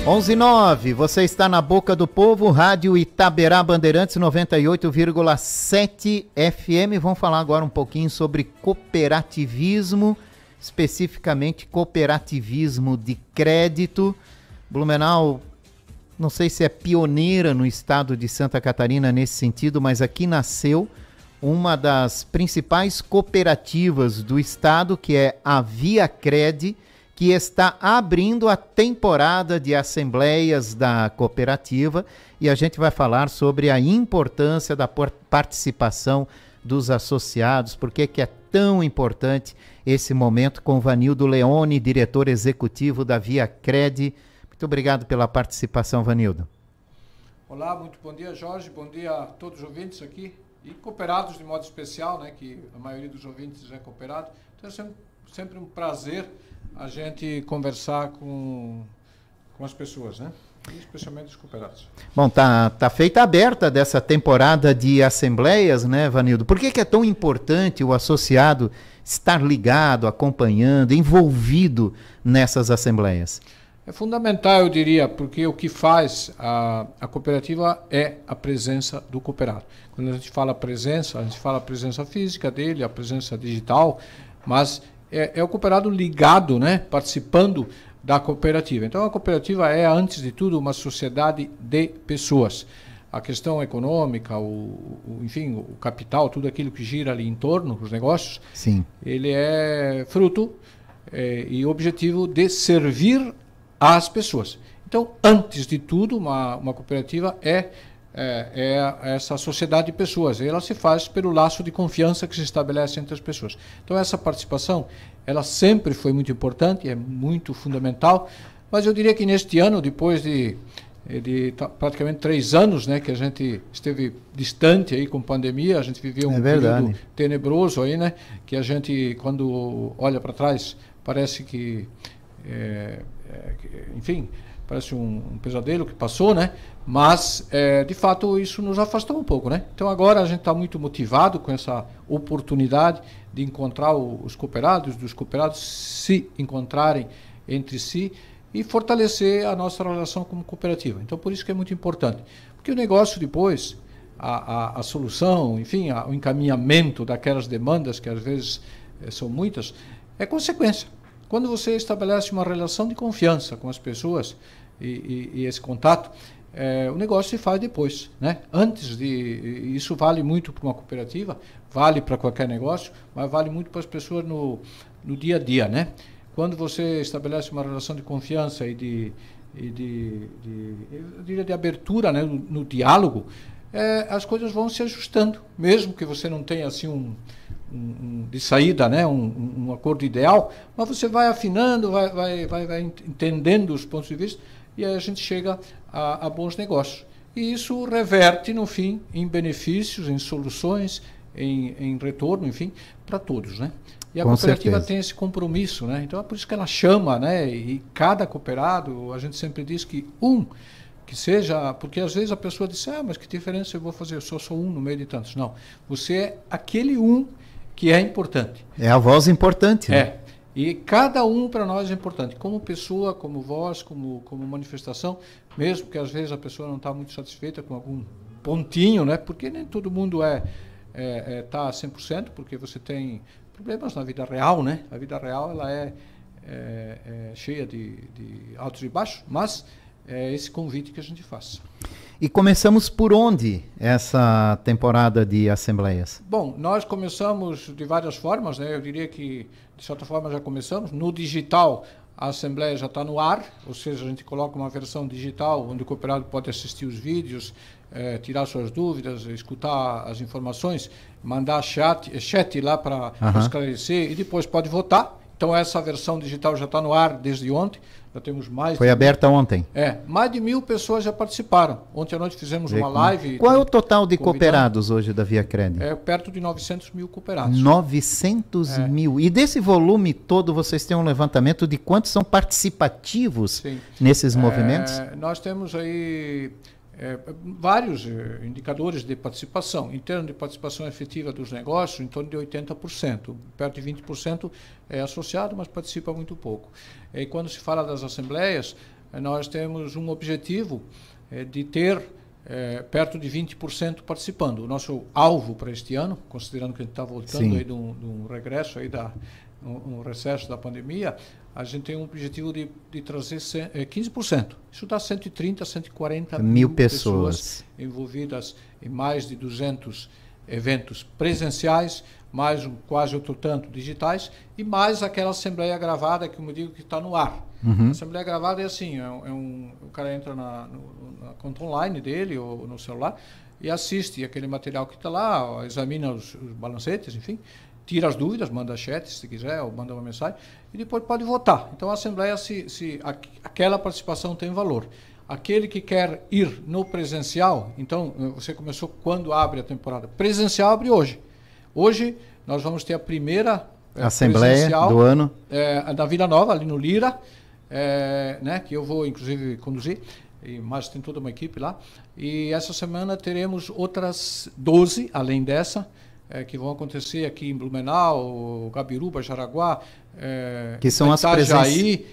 11:09, você está na Boca do Povo, Rádio Itaberá Bandeirantes 98,7 FM. Vamos falar agora um pouquinho sobre cooperativismo, especificamente cooperativismo de crédito. Blumenau, não sei se é pioneira no estado de Santa Catarina nesse sentido, mas aqui nasceu uma das principais cooperativas do estado, que é a ViaCred, que está abrindo a temporada de assembleias da cooperativa, e a gente vai falar sobre a importância da participação dos associados, por que é tão importante esse momento, com Vanildo Leone, diretor executivo da ViaCred. Muito obrigado pela participação, Vanildo. Olá, muito bom dia, Jorge, bom dia a todos os ouvintes aqui, e cooperados de modo especial, né, que a maioria dos ouvintes é cooperado. Então é sempre um prazer a gente conversar com as pessoas, né? E especialmente os cooperados. Bom, tá feita aberta dessa temporada de assembleias, né, Vanildo? Por que é tão importante o associado estar ligado, acompanhando, envolvido nessas assembleias? É fundamental, eu diria, porque o que faz a cooperativa é a presença do cooperado. Quando a gente fala presença, a gente fala a presença física dele, a presença digital, mas é o cooperado ligado, né, participando da cooperativa. Então a cooperativa é, antes de tudo, uma sociedade de pessoas. A questão econômica, enfim, o capital, tudo aquilo que gira ali em torno, os negócios, sim, ele é fruto e objetivo de servir às pessoas. Então, antes de tudo, uma cooperativa é essa sociedade de pessoas. E ela se faz pelo laço de confiança que se estabelece entre as pessoas. Então, essa participação, ela sempre foi muito importante, é muito fundamental, mas eu diria que neste ano, depois de praticamente 3 anos, né, que a gente esteve distante aí com pandemia, a gente viveu um período tenebroso aí, né, que a gente, quando olha para trás, parece que enfim, parece um pesadelo que passou, né? Mas, de fato, isso nos afastou um pouco, né? Então, agora a gente está muito motivado com essa oportunidade de encontrar os cooperados, dos cooperados se encontrarem entre si e fortalecer a nossa relação como cooperativa. Então, por isso que é muito importante. Porque o negócio depois, a solução, enfim, o encaminhamento daquelas demandas, que às vezes são muitas, é consequência. Quando você estabelece uma relação de confiança com as pessoas e esse contato, o negócio se faz depois, né? Isso vale muito para uma cooperativa, vale para qualquer negócio, mas vale muito para as pessoas no dia a dia, né? Quando você estabelece uma relação de confiança e eu diria de abertura, né, no diálogo, as coisas vão se ajustando, mesmo que você não tenha assim de saída, né, um acordo ideal, mas você vai afinando, vai entendendo os pontos de vista, e aí a gente chega a bons negócios. E isso reverte, no fim, em benefícios, em soluções, em retorno, enfim, para todos, né? E a cooperativa tem esse compromisso, né? Então é por isso que ela chama, né? E cada cooperado, a gente sempre diz que seja, porque às vezes a pessoa diz, mas que diferença eu vou fazer? Eu sou só um no meio de tantos. Não, você é aquele que é importante. É a voz importante, né? E cada para nós é importante, como pessoa, como voz, como manifestação, mesmo que às vezes a pessoa não está muito satisfeita com algum pontinho, né? Porque nem todo mundo tá 100%, porque você tem problemas na vida real, né? A vida real ela é cheia de altos e baixos, mas é esse convite que a gente faz. E começamos por onde essa temporada de assembleias? Bom, nós começamos de várias formas, né? Eu diria que, de certa forma, já começamos. No digital, a assembleia já está no ar, ou seja, a gente coloca uma versão digital onde o cooperado pode assistir os vídeos, tirar suas dúvidas, escutar as informações, mandar chat lá para esclarecer, e depois pode votar. Então essa versão digital já está no ar desde ontem. Já temos mais. Foi aberta ontem. Mais de 1.000 pessoas já participaram. Ontem à noite fizemos uma live. Qual é o total de cooperados hoje da ViaCred? Perto de 900 mil cooperados. 900 mil. E desse volume todo, vocês têm um levantamento de quantos são participativos nesses movimentos? Nós temos aí vários indicadores de participação. Em termos de participação efetiva dos negócios, em torno de 80%. Perto de 20% é associado, mas participa muito pouco. E quando se fala das assembleias, nós temos um objetivo de ter perto de 20% participando. O nosso alvo para este ano, considerando que a gente está voltando aí de um regresso, aí um recesso da pandemia, a gente tem um objetivo de trazer 15%. Isso dá 130, 140 mil pessoas envolvidas em mais de 200 eventos presenciais, mais quase outro tanto digitais, e mais aquela assembleia gravada, que eu digo que está no ar. A assembleia gravada é assim, o cara entra na conta online dele ou no celular e assiste aquele material que está lá, examina os balancetes, enfim, tira as dúvidas, manda chat se quiser, ou manda uma mensagem, e depois pode votar. Então a assembleia, aquela participação tem valor. Aquele que quer ir no presencial, então você começou quando abre a temporada. Presencial abre hoje. Hoje nós vamos ter a primeira assembleia do ano da Vila Nova, ali no Lira, né, que eu vou inclusive conduzir, mas tem toda uma equipe lá. E essa semana teremos outras 12, além dessa, que vão acontecer aqui em Blumenau, Gabiruba, Jaraguá, que são as presenciais.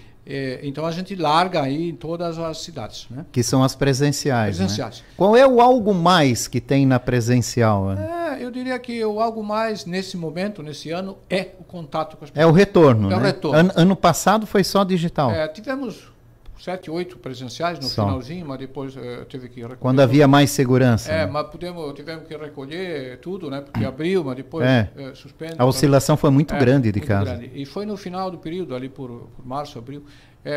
Então a gente larga aí em todas as cidades, né? Que são as presenciais. Né? Qual é o algo mais que tem na presencial? Eu diria que o algo mais nesse momento, nesse ano, é o contato com as pessoas. É o retorno, né? O retorno. Ano passado foi só digital. Tivemos 7, 8 presencinciais no finalzinho, mas depois teve que recolher. Quando havia mais segurança. Né? Mas tivemos que recolher tudo, né? Porque abriu, mas depois suspende. A oscilação foi muito grande de casos. Grande. E foi no final do período, ali por março, abril.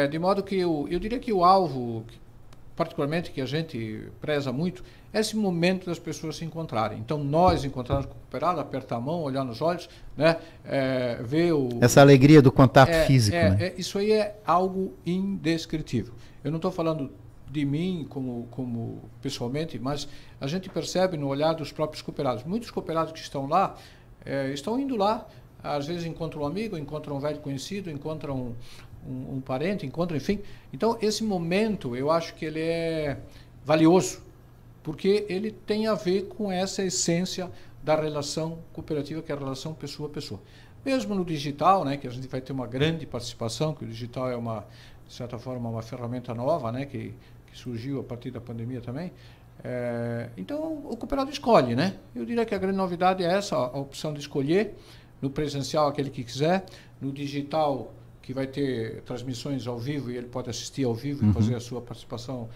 De modo que eu diria que o alvo, particularmente, que a gente preza muito, é esse momento das pessoas se encontrarem. Então, nós encontrarmos com o cooperado, apertar a mão, olhar nos olhos, né? Ver essa alegria do contato físico. Né? Isso aí é algo indescritível. Eu não estou falando de mim como pessoalmente, mas a gente percebe no olhar dos próprios cooperados. Muitos cooperados que estão lá, estão indo lá, às vezes encontram um amigo, encontram um velho conhecido, encontram um parente, enfim. Então, esse momento, eu acho que ele é valioso, porque ele tem a ver com essa essência da relação cooperativa, que é a relação pessoa a pessoa. Mesmo no digital, né, que a gente vai ter uma grande participação, que o digital é de certa forma, uma ferramenta nova, né, que surgiu a partir da pandemia também. Então, o cooperado escolhe, né? Eu diria que a grande novidade é essa, a opção de escolher, no presencial, aquele que quiser, no digital, que vai ter transmissões ao vivo e ele pode assistir ao vivo e fazer a sua participação,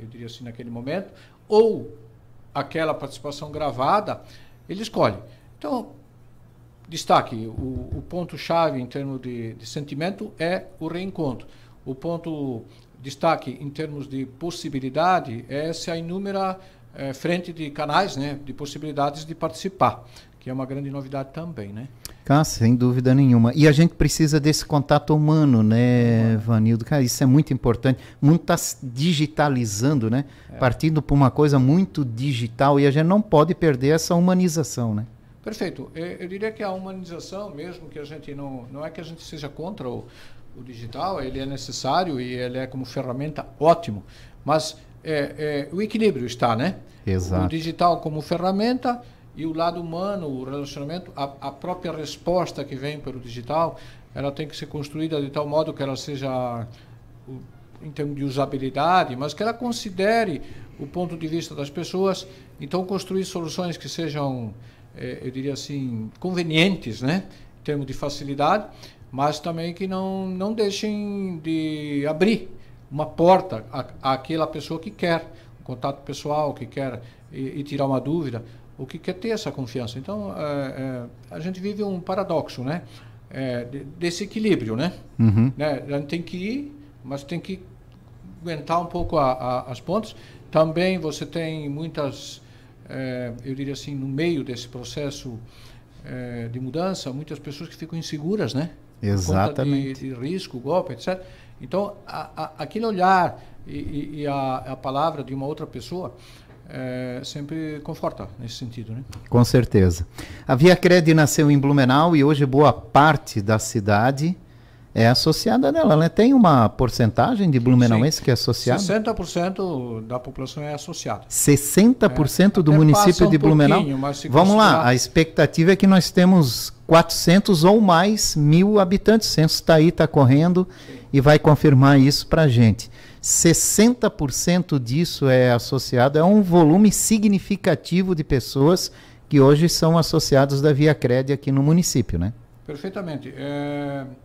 eu diria assim, naquele momento, ou aquela participação gravada, ele escolhe. Então, destaque, o ponto-chave em termos de sentimento é o reencontro. O ponto destaque em termos de possibilidade é essa inúmera frente de canais, né, de possibilidades de participar, que é uma grande novidade também, né? Sem dúvida nenhuma. E a gente precisa desse contato humano, né, Vanildo? Cara, isso é muito importante. O mundo está digitalizando, né? Partindo por uma coisa muito digital e a gente não pode perder essa humanização, né? Perfeito. Eu diria que a humanização, mesmo que a gente não é que a gente seja contra o digital, ele é necessário e ele é como ferramenta ótimo, mas o equilíbrio está, né? Exato. O digital como ferramenta e o lado humano, o relacionamento, a própria resposta que vem pelo digital, ela tem que ser construída de tal modo que ela seja, em termos de usabilidade, mas que ela considere o ponto de vista das pessoas. Então, construir soluções que sejam, eu diria assim, convenientes, né, em termos de facilidade, mas também que não deixem de abrir uma porta àquela pessoa que quer um contato pessoal, que quer e tirar uma dúvida, ou que quer ter essa confiança. Então, a gente vive um paradoxo, né, desse equilíbrio, né? Né? A gente tem que ir, mas tem que aguentar um pouco as pontas. Também você tem muitas, eu diria assim, no meio desse processo de mudança, muitas pessoas que ficam inseguras, né? Exatamente. De risco, golpe, etc. Então, aquele olhar e a palavra de uma outra pessoa sempre conforta nesse sentido, né? Com certeza. A Via Cred nasceu em Blumenau e hoje boa parte da cidade é associada nela, né? Tem uma porcentagem de blumenauense que é associada? 60% da população é associada. 60% do município de Blumenau? Vamos lá, a expectativa é que nós temos 400 ou mais mil habitantes. O censo está aí, está correndo e vai confirmar isso para a gente. 60% disso é associado, é um volume significativo de pessoas que hoje são associados da ViaCred aqui no município, né? Perfeitamente.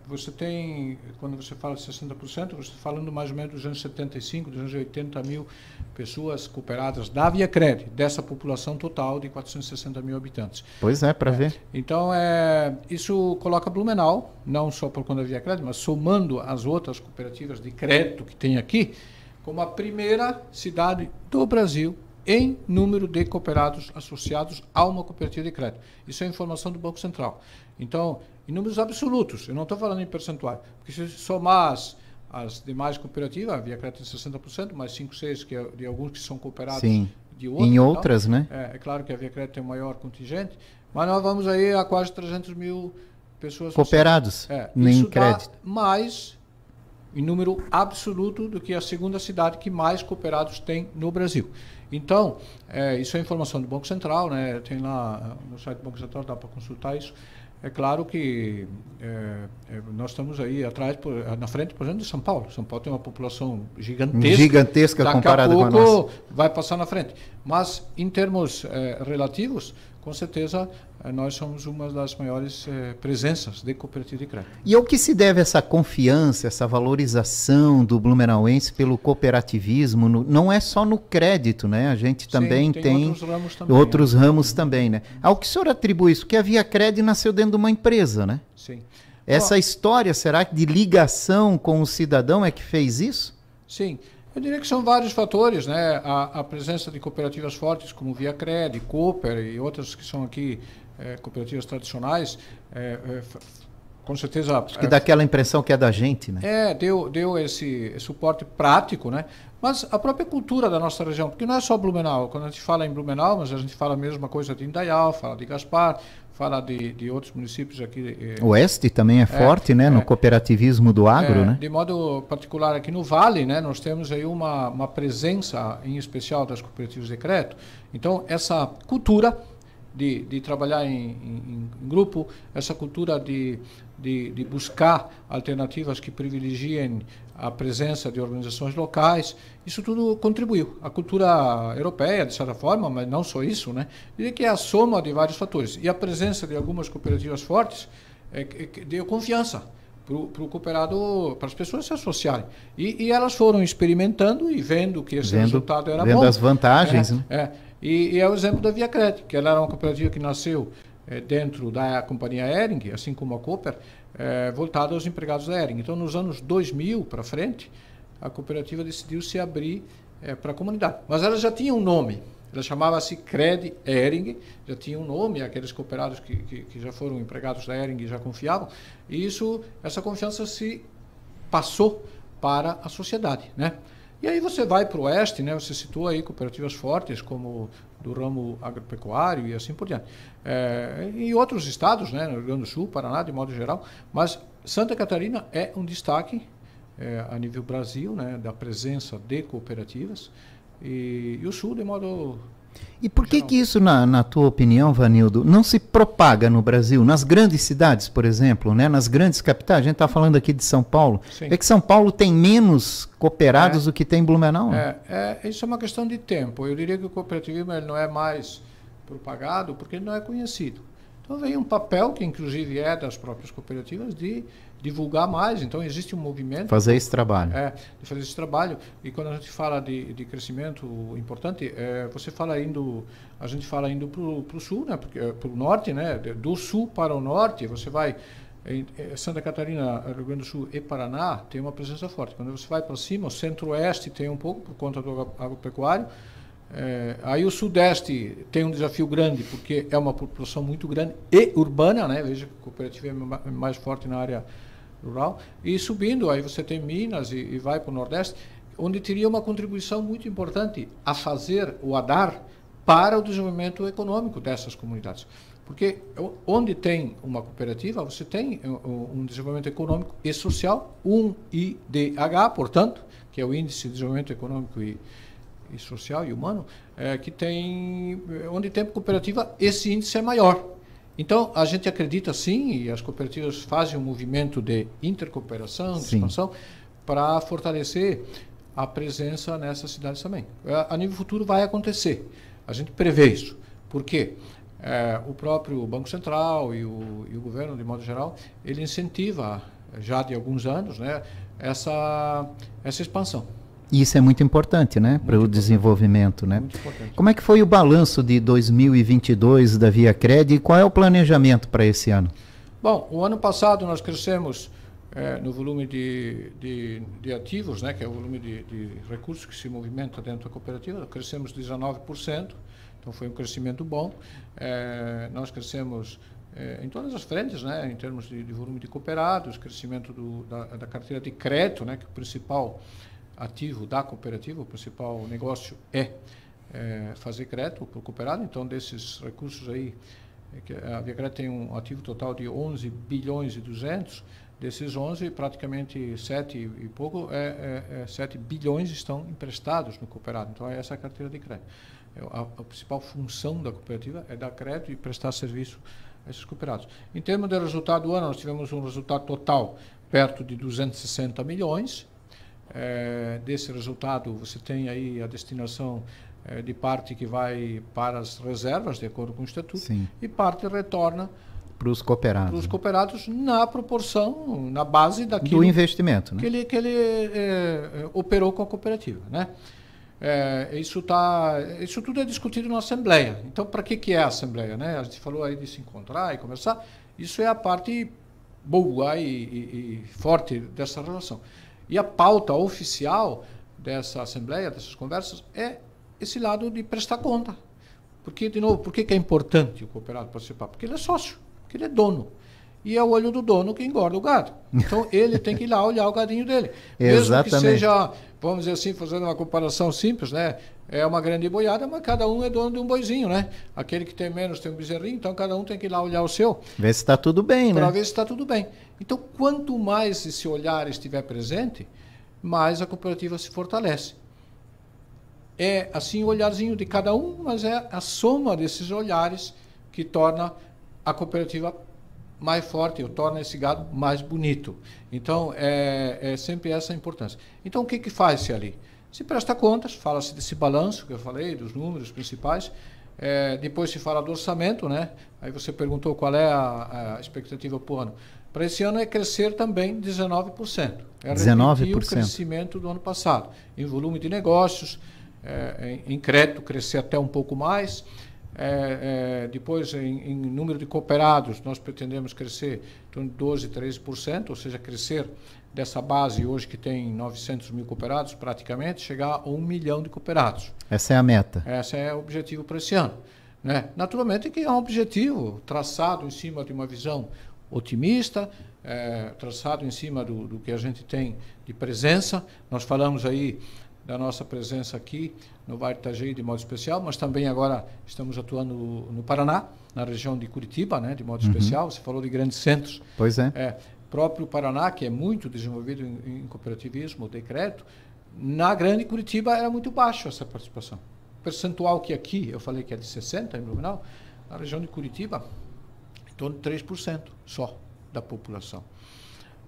Você tem, quando você fala de 60%, você está falando mais ou menos de 275, 280 mil pessoas cooperadas da ViaCred, dessa população total de 460 mil habitantes. Pois é, para ver. Então, isso coloca Blumenau, não só por conta da ViaCred, mas somando as outras cooperativas de crédito que tem aqui, como a primeira cidade do Brasil em número de cooperados associados a uma cooperativa de crédito. Isso é informação do Banco Central. Então, em números absolutos, eu não estou falando em percentual, porque se somar as demais cooperativas, a ViaCred tem 60%, mais 5, 6 que é de alguns que são cooperados. Sim. De outros, em outras, então, né? É claro que a ViaCred tem um maior contingente, mas nós vamos aí a quase 300 mil pessoas cooperados em crédito. Dá mais em número absoluto do que a segunda cidade que mais cooperados tem no Brasil. Então, isso é informação do Banco Central, né? Tem lá no site do Banco Central, dá para consultar isso. É claro que nós estamos aí atrás, na frente, por exemplo, de São Paulo. São Paulo tem uma população gigantesca comparada com a nossa. Daqui a pouco vai passar na frente. Mas, em termos relativos, com certeza, nós somos uma das maiores presenças de cooperativa de crédito. E ao que se deve essa confiança, essa valorização do blumenauense pelo cooperativismo? Não é só no crédito, né? A gente também tem outros ramos também, né? Ao que o senhor atribui isso? Porque a ViaCred nasceu dentro de uma empresa, né? Sim. Essa história, será que de ligação com o cidadão é que fez isso? Sim. Eu diria que são vários fatores, né? A presença de cooperativas fortes como ViaCred, Cooper e outras que são aqui cooperativas tradicionais, com certeza... Acho que dá aquela impressão que é da gente, né? Deu esse suporte prático, né? Mas a própria cultura da nossa região, porque não é só Blumenau. Quando a gente fala em Blumenau, mas a gente fala a mesma coisa de Indaial, fala de Gaspar, fala de outros municípios aqui. O Oeste também é forte, né? No cooperativismo do agro, né? De modo particular aqui no Vale, né? Nós temos aí uma presença em especial das cooperativas de crédito. Então, essa cultura de trabalhar em grupo, essa cultura de buscar alternativas que privilegiem a presença de organizações locais, isso tudo contribuiu. A cultura europeia, de certa forma, mas não só isso, né? Diria que é a soma de vários fatores. E a presença de algumas cooperativas fortes deu confiança para o cooperado, para as pessoas se associarem. E elas foram experimentando e vendo que esse resultado era bom. Vendo as vantagens, né? E é o exemplo da ViaCred, que ela era uma cooperativa que nasceu dentro da companhia Hering, assim como a Cooper, voltada aos empregados da Hering. Então, nos anos 2000 para frente, a cooperativa decidiu se abrir para a comunidade. Mas ela já tinha um nome, ela chamava-se Cred Hering, já tinha um nome, aqueles cooperados que já foram empregados da Hering e já confiavam, e essa confiança se passou para a sociedade, né? E aí você vai para o oeste, né? Você citou aí cooperativas fortes, como do ramo agropecuário e assim por diante. E outros estados, né? No Rio Grande do Sul, Paraná, de modo geral. Mas Santa Catarina é um destaque a nível Brasil, né? Da presença de cooperativas. E o Sul, de modo... E por que isso, na tua opinião, Vanildo, não se propaga no Brasil, nas grandes cidades, por exemplo, né? Nas grandes capitais? A gente está falando aqui de São Paulo. Sim. É que São Paulo tem menos cooperados do que tem Blumenau? Isso é uma questão de tempo. Eu diria que o cooperativismo ele não é mais propagado porque ele não é conhecido. Então vem um papel, que inclusive é das próprias cooperativas, de divulgar mais. Então existe um movimento... Fazer esse trabalho. De fazer esse trabalho. E quando a gente fala de crescimento importante, a gente fala indo para o sul, né? Para o norte, né? Do sul para o norte, você vai... Em Santa Catarina, Rio Grande do Sul e Paraná tem uma presença forte. Quando você vai para cima, o centro-oeste tem um pouco, por conta do agropecuário. Aí o sudeste tem um desafio grande, porque é uma população muito grande e urbana, né? Veja que a cooperativa é mais forte na área rural. E subindo, aí você tem Minas e vai para o nordeste, onde teria uma contribuição muito importante a fazer ou a dar para o desenvolvimento econômico dessas comunidades. Porque onde tem uma cooperativa, você tem um desenvolvimento econômico e social, um IDH, portanto, que é o Índice de Desenvolvimento Econômico e Social e Humano, que tem, onde tem cooperativa, esse índice é maior. Então, a gente acredita sim, e as cooperativas fazem um movimento de intercooperação, de expansão, para fortalecer a presença nessas cidades também. A nível futuro vai acontecer. A gente prevê isso. Por quê? O próprio Banco Central e o governo, de modo geral, ele incentiva, já de alguns anos, né, essa expansão. Isso é muito importante, né, para o desenvolvimento, né? Muito importante. Como é que foi o balanço de 2022 da ViaCred e qual é o planejamento para esse ano? Bom, o ano passado nós crescemos no volume de ativos, né, que é o volume de recursos que se movimenta dentro da cooperativa, crescemos 19%, então foi um crescimento bom. Nós crescemos em todas as frentes, né, em termos de volume de cooperados, crescimento da carteira de crédito, né, que é o principal ativo da cooperativa, o principal negócio é fazer crédito para o cooperado. Então, desses recursos aí, a ViaCred tem um ativo total de 11 bilhões e 200, desses 11, praticamente 7 e pouco, 7 bilhões estão emprestados no cooperado. Então, essa é a carteira de crédito. A principal função da cooperativa é dar crédito e prestar serviço a esses cooperados. Em termos de resultado do ano, nós tivemos um resultado total perto de 260 milhões. Desse resultado, você tem aí a destinação de parte que vai para as reservas, de acordo com o Estatuto, Sim. e parte retorna para os cooperados. Para os cooperados na proporção, na base daquilo do investimento, né? que ele operou com a cooperativa, né? Isso tudo é discutido na Assembleia. Então, para que é a Assembleia, né? A gente falou aí de se encontrar e conversar. Isso é a parte boa e forte dessa relação. E a pauta oficial dessa Assembleia, dessas conversas, é esse lado de prestar conta. Porque, de novo, por que é importante o cooperado participar? Porque ele é sócio, porque ele é dono. E é o olho do dono que engorda o gado. Então, ele tem que ir lá olhar o gadinho dele. Mesmo que seja, vamos dizer assim, fazendo uma comparação simples, né? É uma grande boiada, mas cada um é dono de um boizinho, né? Aquele que tem menos tem um bezerrinho, então cada um tem que ir lá olhar o seu. Ver se está tudo bem, né? Para ver se está tudo bem. Então, quanto mais esse olhar estiver presente, mais a cooperativa se fortalece. É assim o olharzinho de cada um, mas é a soma desses olhares que torna a cooperativa mais forte, ou torna esse gado mais bonito. Então, é sempre essa a importância. Então, o que faz-se ali? Se presta contas, fala-se desse balanço que eu falei, dos números principais, depois se fala do orçamento, né? Aí você perguntou qual é a expectativa para o ano. Para esse ano é crescer também 19%. É 19%. O crescimento do ano passado. Em volume de negócios, em crédito crescer até um pouco mais. Depois, em número de cooperados, nós pretendemos crescer em torno de 12%, 13%, ou seja, crescer dessa base hoje que tem 900 mil cooperados, praticamente, chegar a 1 milhão de cooperados. Essa é a meta. Esse é o objetivo para esse ano, né? Naturalmente que é um objetivo traçado em cima de uma visão otimista, traçado em cima do que a gente tem de presença. Nós falamos aí da nossa presença aqui no Vale do Itajaí de modo especial, mas também agora estamos atuando no Paraná, na região de Curitiba, né, de modo especial. Você falou de grandes centros. Pois é. Próprio Paraná, que é muito desenvolvido em cooperativismo de crédito, na grande Curitiba era muito baixo essa participação. O percentual que aqui, eu falei que é de 60% em Blumenau, na região de Curitiba, em torno de 3% só da população.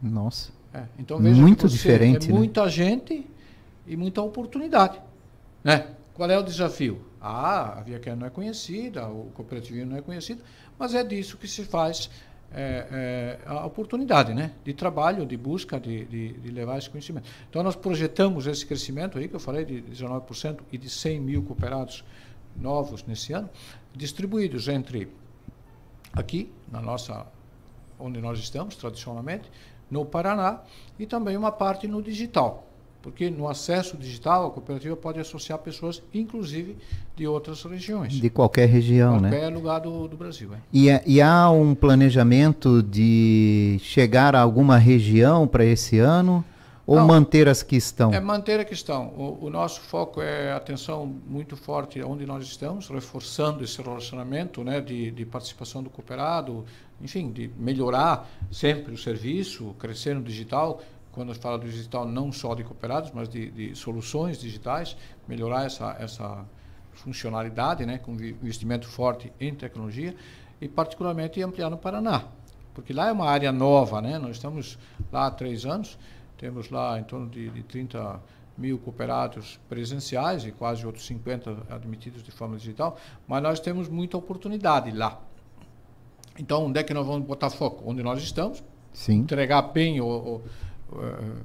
Nossa. Então veja muito que diferente, né? Muita gente e muita oportunidade, né? Qual é o desafio? A ViaCred não é conhecida, o cooperativismo não é conhecido, mas é disso que se faz a oportunidade, né? De trabalho, de busca, de levar esse conhecimento. Então, nós projetamos esse crescimento aí, que eu falei, de 19% e de 100 mil cooperados novos nesse ano, distribuídos entre aqui, onde nós estamos, tradicionalmente, no Paraná, e também uma parte no digital. Porque no acesso digital, a cooperativa pode associar pessoas, inclusive, de outras regiões. De qualquer região, né? Qualquer lugar do Brasil. E há um planejamento de chegar a alguma região para esse ano? Ou manter as que estão? É manter a que estão. O nosso foco é atenção muito forte onde nós estamos, reforçando esse relacionamento, né, de participação do cooperado, enfim, de melhorar sempre o serviço, crescer no digital. Quando a gente fala do digital, não só de cooperados, mas de soluções digitais, melhorar essa funcionalidade, né, com investimento forte em tecnologia e particularmente ampliar no Paraná, porque lá é uma área nova, né? Nós estamos lá há 3 anos, temos lá em torno de 30 mil cooperados presenciais e quase outros 50 admitidos de forma digital, mas nós temos muita oportunidade lá. Então, onde é que nós vamos botar foco? Onde nós estamos, sim, entregar bem,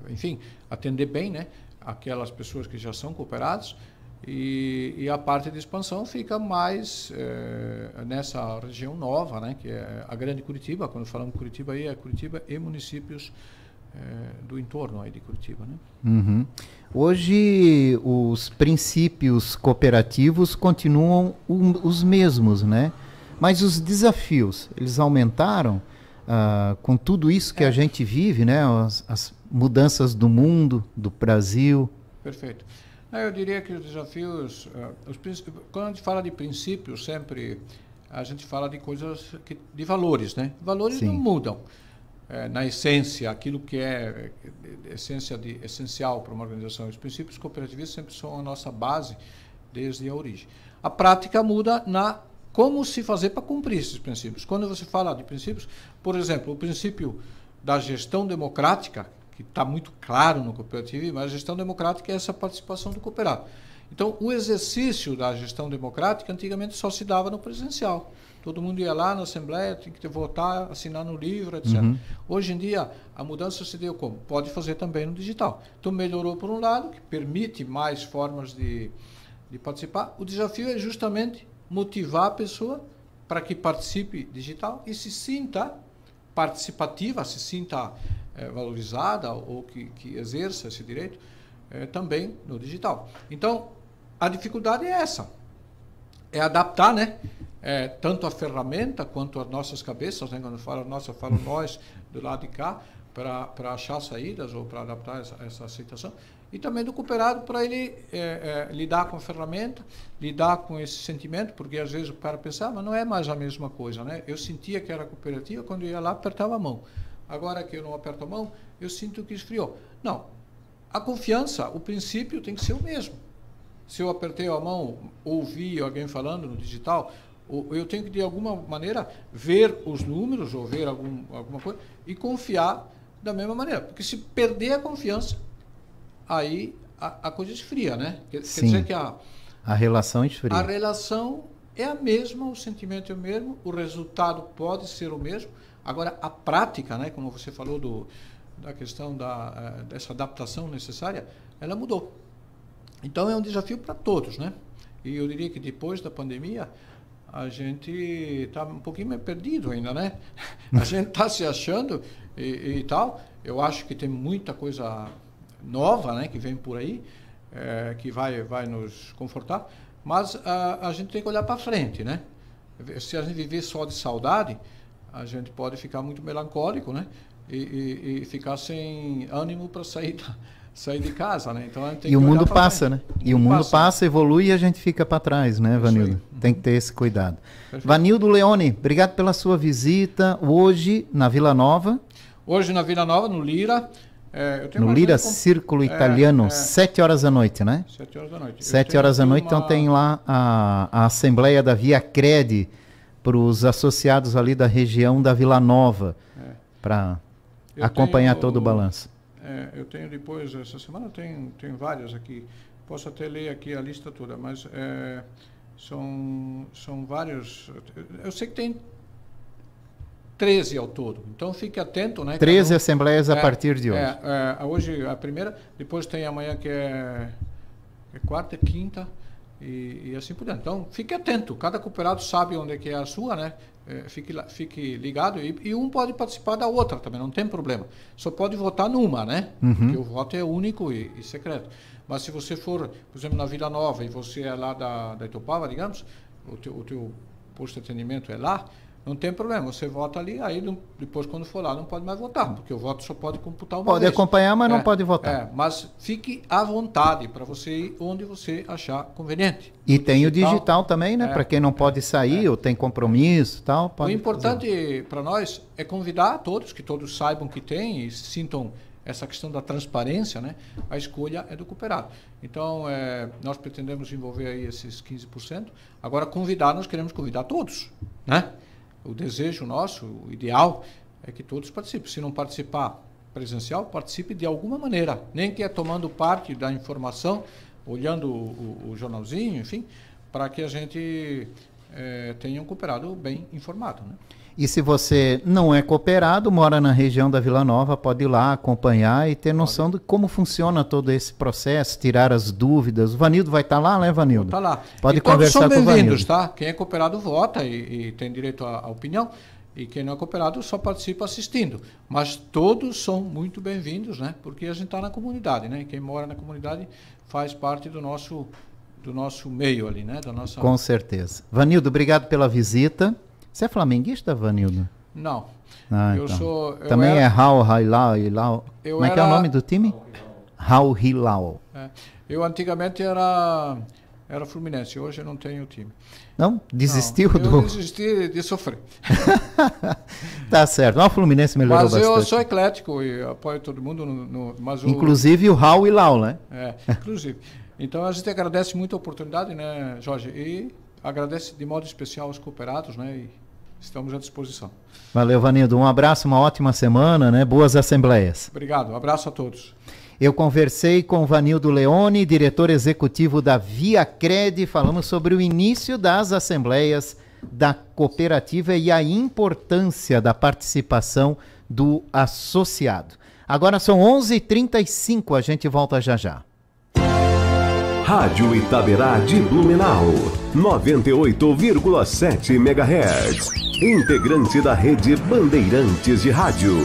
enfim, atender bem, né, aquelas pessoas que já são cooperados, e a parte de expansão fica mais nessa região nova, né, que é a Grande Curitiba. Quando falamos Curitiba, aí é Curitiba e municípios do entorno aí de Curitiba, né? Uhum. Hoje os princípios cooperativos continuam os mesmos, né? Mas os desafios, eles aumentaram com tudo isso que a gente vive, né? As mudanças do mundo, do Brasil. Perfeito. Eu diria que os desafios, quando a gente fala de princípios, sempre a gente fala de coisas, de valores, né? Valores não mudam. Na essência, aquilo que é essencial para uma organização. Os princípios cooperativistas sempre são a nossa base desde a origem. A prática muda na como se fazer para cumprir esses princípios. Quando você fala de princípios, por exemplo, o princípio da gestão democrática, que está muito claro no cooperativismo, mas a gestão democrática é essa participação do cooperado. Então, o exercício da gestão democrática antigamente só se dava no presencial. Todo mundo ia lá na Assembleia, tinha que votar, assinar no livro, etc. Hoje em dia, a mudança se deu como? Pode fazer também no digital. Então, melhorou por um lado, que permite mais formas de participar. O desafio é justamente motivar a pessoa para que participe digital e se sinta participativa, se sinta valorizada ou que exerça esse direito também no digital. Então, a dificuldade é essa. É adaptar, né? Tanto a ferramenta quanto as nossas cabeças, né? Quando eu falo nossa, eu falo nós do lado de cá, para achar saídas ou para adaptar essa aceitação. E também do cooperado para ele lidar com a ferramenta, lidar com esse sentimento, porque às vezes o cara pensa, mas não é mais a mesma coisa, né? Eu sentia que era cooperativa quando eu ia lá apertava a mão. Agora que eu não aperto a mão, eu sinto que esfriou. Não. A confiança, o princípio tem que ser o mesmo. Se eu apertei a mão, ouvi alguém falando no digital, eu tenho que, de alguma maneira, ver os números ou ver alguma coisa e confiar da mesma maneira. Porque se perder a confiança, aí a coisa esfria, né? Quer dizer que a relação esfria. A relação é a mesma, o sentimento é o mesmo, o resultado pode ser o mesmo. Agora, a prática, né, como você falou da questão dessa adaptação necessária, ela mudou. Então, é um desafio para todos, né? E eu diria que depois da pandemia, a gente está um pouquinho meio perdido ainda, né? A gente está se achando e tal. Eu acho que tem muita coisa nova, né, que vem por aí, que vai nos confortar, mas a gente tem que olhar para frente, né? Se a gente viver só de saudade, a gente pode ficar muito melancólico, né? E ficar sem ânimo para sair de casa, né? Então a gente tem que o mundo passa, né? E o mundo passa, evolui e a gente fica para trás, né, Vanildo? Tem que ter esse cuidado. Perfeito. Vanildo Leone, obrigado pela sua visita hoje na Vila Nova. Hoje na Vila Nova, no Lira. No Lira Círculo Italiano, 7 horas da noite, né? 7 horas da noite. 7 horas da noite, então tem lá a Assembleia da Via Cred para os associados ali da região da Vila Nova, para acompanhar todo o balanço. Eu tenho depois, essa semana tenho várias aqui, posso até ler aqui a lista toda, mas são vários, eu sei que tem 13 ao todo, então fique atento, né? 13 assembleias a partir de hoje. Hoje a primeira, depois tem amanhã que é quarta, quinta e assim por diante. Então fique atento, cada cooperado sabe onde é que é a sua, né? Fique ligado e um pode participar da outra também, não tem problema. Só pode votar numa, né? Porque o voto é único e secreto. Mas se você for, por exemplo, na Vila Nova e você é lá da Itopava, digamos, o teu posto de atendimento é lá, não tem problema, você vota ali, aí depois quando for lá não pode mais votar, porque o voto só pode computar uma Pode vez. acompanhar, mas não pode votar. Mas fique à vontade para você ir onde você achar conveniente. E tem o digital também, né? Para quem não pode sair ou tem compromisso e tal. O importante para nós é convidar a todos, que todos saibam que tem e sintam essa questão da transparência, né? A escolha é do cooperado. Então, nós pretendemos envolver aí esses 15%. Agora, nós queremos convidar todos, né? O desejo nosso, o ideal, é que todos participem. Se não participar presencial, participe de alguma maneira. Nem que é tomando parte da informação, olhando o jornalzinho, enfim, para que a gente tenha um cooperado bem informado, né? E se você não é cooperado, mora na região da Vila Nova, pode ir lá acompanhar e ter noção de como funciona todo esse processo, tirar as dúvidas. O Vanildo vai estar lá, né, Vanildo? Está lá. Pode conversar com o Vanildo. Todos são bem-vindos, tá? Quem é cooperado vota e tem direito à opinião. E quem não é cooperado só participa assistindo. Mas todos são muito bem-vindos, né? Porque a gente está na comunidade, né? E quem mora na comunidade faz parte do nosso meio ali, né? Da nossa... Com certeza. Vanildo, obrigado pela visita. Você é flamenguista, Vanildo? Não. Eu sou... Também é Al Hilal. Como é que é o nome do time? Al Hilal. Eu antigamente era Fluminense, hoje eu não tenho time. Não? Desistiu eu desisti de sofrer. Tá certo. O Fluminense melhorou bastante. Mas eu sou eclético e apoio todo mundo. Inclusive o Al Hilal, né? Inclusive. Então a gente agradece muito a oportunidade, né, Jorge? E agradece de modo especial aos cooperados, né? E estamos à disposição. Valeu, Vanildo. Um abraço, uma ótima semana, né? Boas assembleias. Obrigado. Um abraço a todos. Eu conversei com Vanildo Leone, diretor executivo da ViaCred. Falamos sobre o início das assembleias da cooperativa e a importância da participação do associado. Agora são 11h35, a gente volta já já. Rádio Itaberá de Blumenau, 98,7 MHz. Integrante da rede Bandeirantes de Rádio.